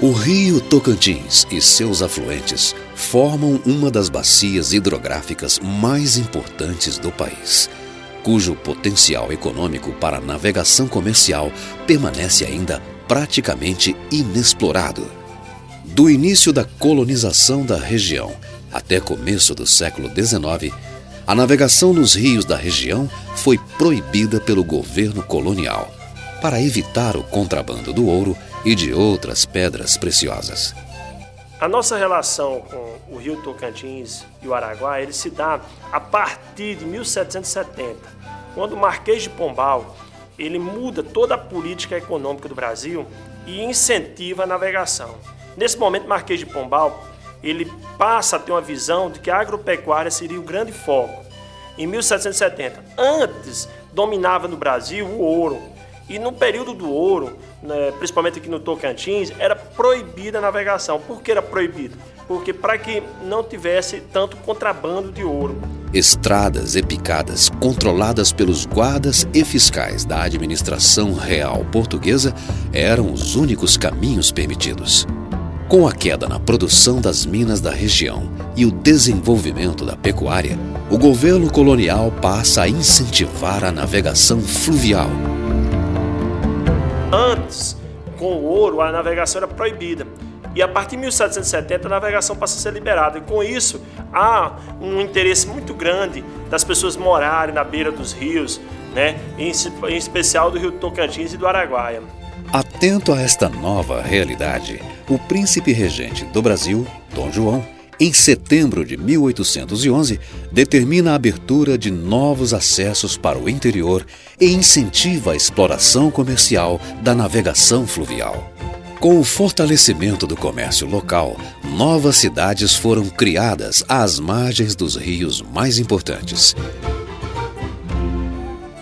O rio Tocantins e seus afluentes formam uma das bacias hidrográficas mais importantes do país, cujo potencial econômico para a navegação comercial permanece ainda praticamente inexplorado. Do início da colonização da região até começo do século XIX, a navegação nos rios da região foi proibida pelo governo colonial, para evitar o contrabando do ouro e de outras pedras preciosas. A nossa relação com o rio Tocantins e o Araguaia, ele se dá a partir de 1770, quando o Marquês de Pombal ele muda toda a política econômica do Brasil e incentiva a navegação. Nesse momento, o Marquês de Pombal ele passa a ter uma visão de que a agropecuária seria o grande foco. Em 1770, antes dominava no Brasil o ouro, e no período do ouro, principalmente aqui no Tocantins, era proibida a navegação. Por que era proibida? Porque para que não tivesse tanto contrabando de ouro. Estradas e picadas controladas pelos guardas e fiscais da administração real portuguesa eram os únicos caminhos permitidos. Com a queda na produção das minas da região e o desenvolvimento da pecuária, o governo colonial passa a incentivar a navegação fluvial. Antes, com o ouro, a navegação era proibida. E a partir de 1770, a navegação passa a ser liberada. E com isso, há um interesse muito grande das pessoas morarem na beira dos rios, em especial do rio Tocantins e do Araguaia. Atento a esta nova realidade, o príncipe regente do Brasil, Dom João, em setembro de 1811, determina a abertura de novos acessos para o interior e incentiva a exploração comercial da navegação fluvial. Com o fortalecimento do comércio local, novas cidades foram criadas às margens dos rios mais importantes.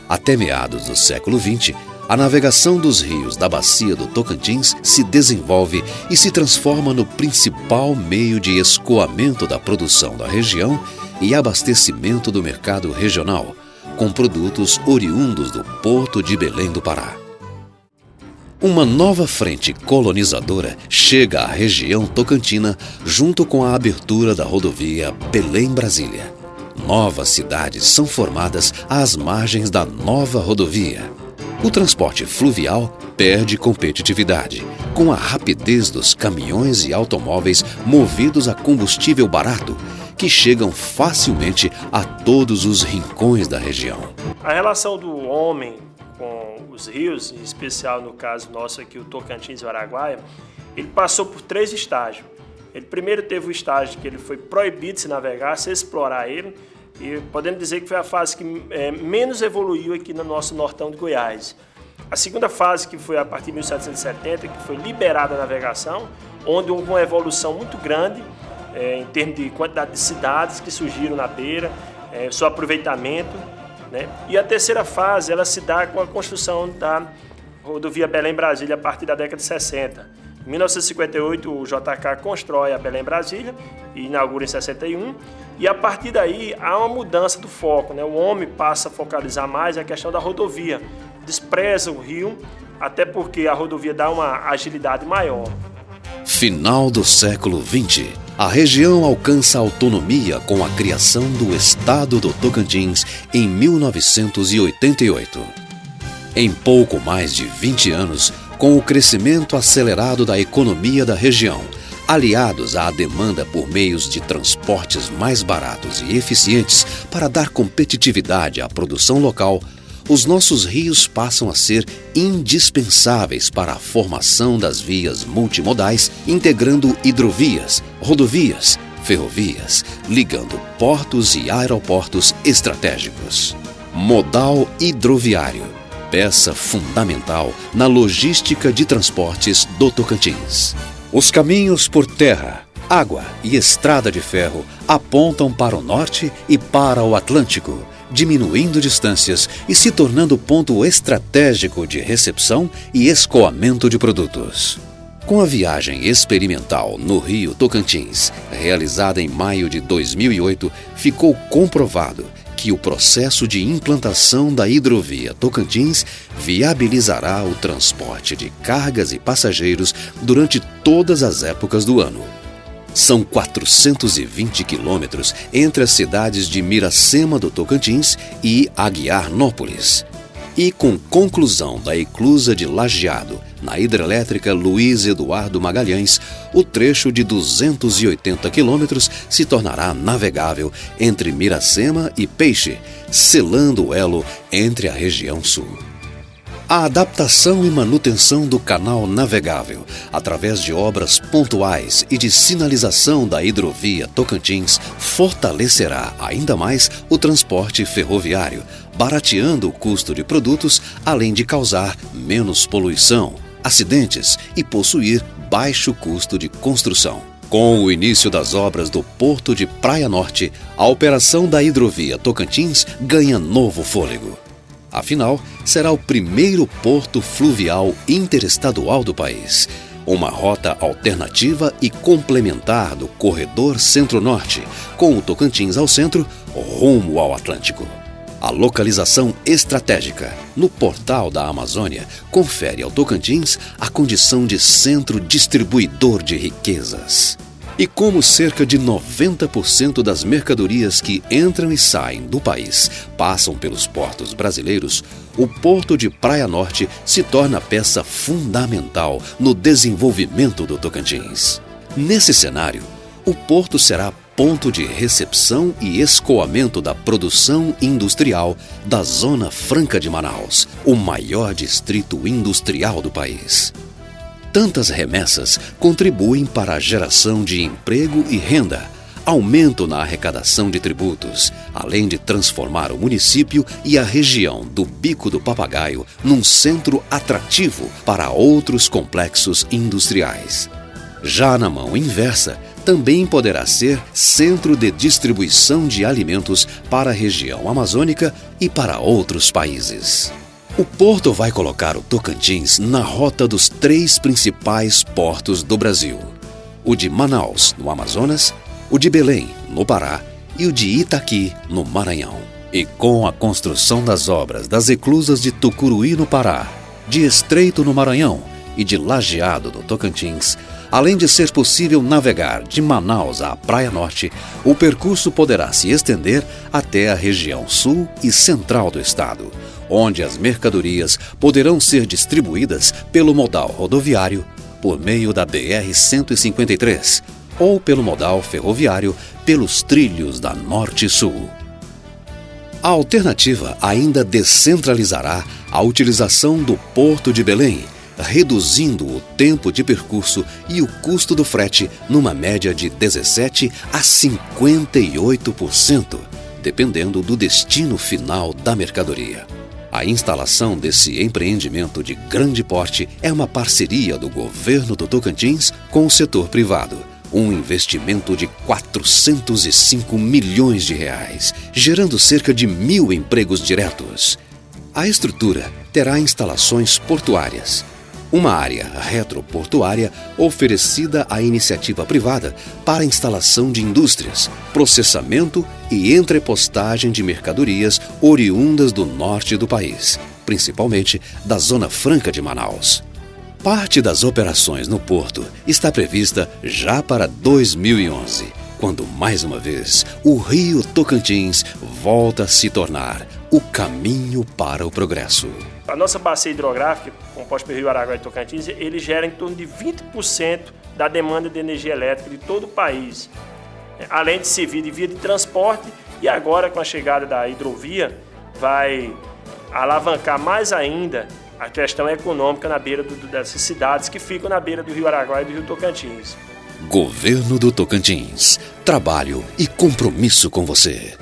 Até meados do século XX, a navegação dos rios da bacia do Tocantins se desenvolve e se transforma no principal meio de escoamento da produção da região e abastecimento do mercado regional, com produtos oriundos do Porto de Belém do Pará. Uma nova frente colonizadora chega à região tocantina junto com a abertura da rodovia Belém-Brasília. Novas cidades são formadas às margens da nova rodovia. O transporte fluvial perde competitividade, com a rapidez dos caminhões e automóveis movidos a combustível barato, que chegam facilmente a todos os rincões da região. A relação do homem com os rios, em especial no caso nosso aqui, o Tocantins e o Araguaia, ele passou por 3 estágios. Ele primeiro teve o estágio que ele foi proibido de se navegar, se explorar ele, e podemos dizer que foi a fase que menos evoluiu aqui no nosso nortão de Goiás. A segunda fase, que foi a partir de 1770, que foi liberada a navegação, onde houve uma evolução muito grande em termos de quantidade de cidades que surgiram na beira, seu aproveitamento. E a terceira fase, ela se dá com a construção da rodovia Belém-Brasília a partir da década de 60. Em 1958, o JK constrói a Belém-Brasília e inaugura em 61. E a partir daí, há uma mudança do foco. O homem passa a focalizar mais a questão da rodovia. Despreza o rio, até porque a rodovia dá uma agilidade maior. Final do século XX, a região alcança autonomia com a criação do Estado do Tocantins em 1988. Em pouco mais de 20 anos, com o crescimento acelerado da economia da região, aliados à demanda por meios de transportes mais baratos e eficientes para dar competitividade à produção local, os nossos rios passam a ser indispensáveis para a formação das vias multimodais, integrando hidrovias, rodovias, ferrovias, ligando portos e aeroportos estratégicos. Modal hidroviário, peça fundamental na logística de transportes do Tocantins. Os caminhos por terra, água e estrada de ferro apontam para o norte e para o Atlântico, diminuindo distâncias e se tornando ponto estratégico de recepção e escoamento de produtos. Com a viagem experimental no rio Tocantins, realizada em maio de 2008, ficou comprovado que o processo de implantação da hidrovia Tocantins viabilizará o transporte de cargas e passageiros durante todas as épocas do ano. São 420 quilômetros entre as cidades de Miracema do Tocantins e Aguiarnópolis. E com conclusão da eclusa de Lajeado, na hidrelétrica Luiz Eduardo Magalhães, o trecho de 280 quilômetros se tornará navegável entre Miracema e Peixe, selando o elo entre a região sul. A adaptação e manutenção do canal navegável, através de obras pontuais e de sinalização da hidrovia Tocantins, fortalecerá ainda mais o transporte ferroviário, barateando o custo de produtos, além de causar menos poluição, acidentes e possuir baixo custo de construção. Com o início das obras do Porto de Praia Norte, a operação da hidrovia Tocantins ganha novo fôlego. Afinal, será o primeiro porto fluvial interestadual do país, uma rota alternativa e complementar do corredor Centro-Norte, com o Tocantins ao centro, rumo ao Atlântico. A localização estratégica no portal da Amazônia confere ao Tocantins a condição de centro distribuidor de riquezas. E como cerca de 90% das mercadorias que entram e saem do país passam pelos portos brasileiros, o Porto de Praia Norte se torna peça fundamental no desenvolvimento do Tocantins. Nesse cenário, o porto será ponto de recepção e escoamento da produção industrial da Zona Franca de Manaus, o maior distrito industrial do país. Tantas remessas contribuem para a geração de emprego e renda, aumento na arrecadação de tributos, além de transformar o município e a região do Bico do Papagaio num centro atrativo para outros complexos industriais. Já na mão inversa, também poderá ser centro de distribuição de alimentos para a região amazônica e para outros países. O porto vai colocar o Tocantins na rota dos 3 principais portos do Brasil: o de Manaus, no Amazonas, o de Belém, no Pará, e o de Itaqui, no Maranhão. E com a construção das obras das eclusas de Tucuruí, no Pará, de Estreito, no Maranhão, e de Lajeado, no Tocantins, além de ser possível navegar de Manaus à Praia Norte, o percurso poderá se estender até a região sul e central do estado, onde as mercadorias poderão ser distribuídas pelo modal rodoviário, por meio da BR-153, ou pelo modal ferroviário pelos trilhos da Norte-Sul. A alternativa ainda descentralizará a utilização do Porto de Belém, reduzindo o tempo de percurso e o custo do frete numa média de 17% a 58%, dependendo do destino final da mercadoria. A instalação desse empreendimento de grande porte é uma parceria do governo do Tocantins com o setor privado, um investimento de 405 milhões de reais, gerando cerca de 1.000 empregos diretos. A estrutura terá instalações portuárias, uma área retroportuária oferecida à iniciativa privada para instalação de indústrias, processamento e entrepostagem de mercadorias oriundas do norte do país, principalmente da Zona Franca de Manaus. Parte das operações no porto está prevista já para 2011, quando, mais uma vez, o Rio Tocantins volta a se tornar o caminho para o progresso. A nossa bacia hidrográfica, composta pelo Rio Araguaia e Tocantins, ele gera em torno de 20% da demanda de energia elétrica de todo o país, além de servir de via de transporte, e agora com a chegada da hidrovia vai alavancar mais ainda a questão econômica na beira dessas cidades que ficam na beira do Rio Araguaia e do Rio Tocantins. Governo do Tocantins. Trabalho e compromisso com você.